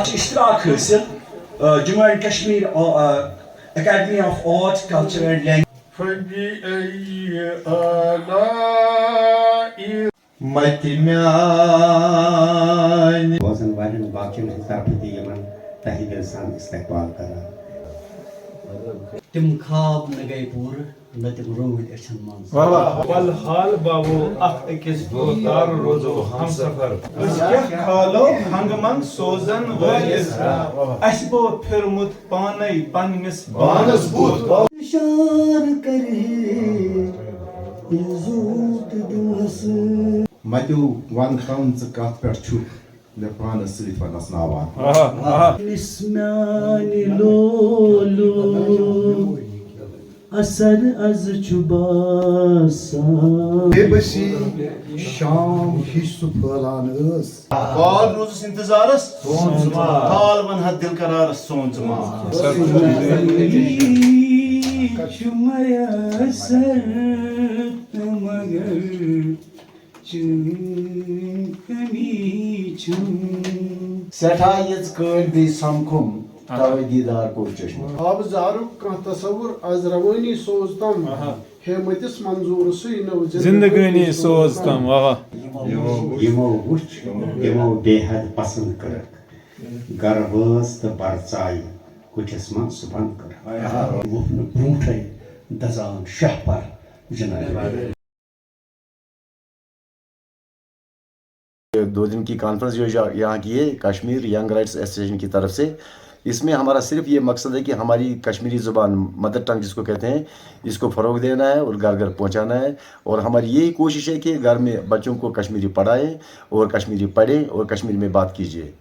İştirak hasil Jammu and Kashmir Academy of Art, Culture and Language. Bazı varın vaktimin tarafı diyemen tahil insan istikbal kara. Tim khab ne gay pur ne tim rohit action man. वल हाल बाबू अख अकिस दोतार रोजो हम सफर क्या खालो हंगमन सोजन वलिस असबो फिरमुत पाने पन्निस बानस बूत Şar kare izut dinas. Matu wan khan zakat per chu le pana slit van asnawan. Nismani lolo asar az çubasa. Bebesi Şam hiç su fırlanız. Kal rozus intizarız. Son zaman. Kal van had dil kararız son zaman. Şumaya sert magar Sethayet kıl bir samkum. Tabi didar ko çeşme. Ab zaruk ka tasavvur az ravani soztam. Hematis manzurusu yine जिंदगानी सोचतम वाह Yemo uç, yemo behad pasand karak. Garvaz da barcay kuchasman suban karak. Vufnu brutay dazan shahpar जनाब 2 दिन की conference जो यहाँ की है Kashmir young rights association की तरफ से, इसमें हमारा सिर्फ ये मकसद है कि हमारी कश्मीरी ज़ुबान मदर टंग जिसको कहते हैं इसको फ़रोग देना है और घर घर पहुँचाना है। और हमारी यही कोशिश है कि घर में बच्चों को कश्मीरी पढ़ाएं और कश्मीरी पढ़ें और कश्मीरी में बात कीजिए।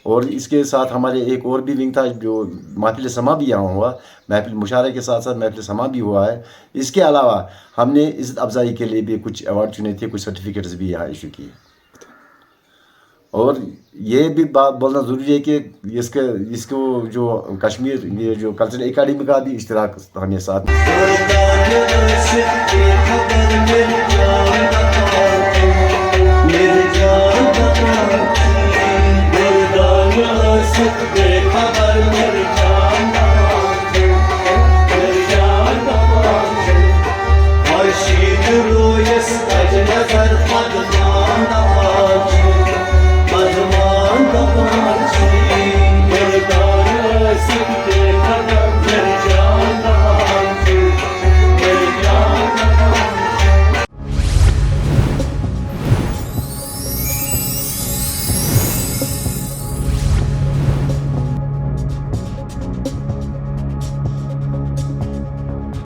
और इसके साथ हमारे एक और भी विंग था जो महफिल समा भी यहाँ हुआ, महफिल मुशारे के साथ साथ महफिल समा भी हुआ है। इसके अलावा हमने इज़्ज़त अफजाई के लिए भी कुछ अवार्ड चुने थे, कुछ सर्टिफिकेट्स भी यहाँ इशू किए। और ये भी बात बोलना ज़रूरी है कि इसको जो कश्मीर ये जो कल्चरल एकेडमी का भी इश्तिराक हमें साथ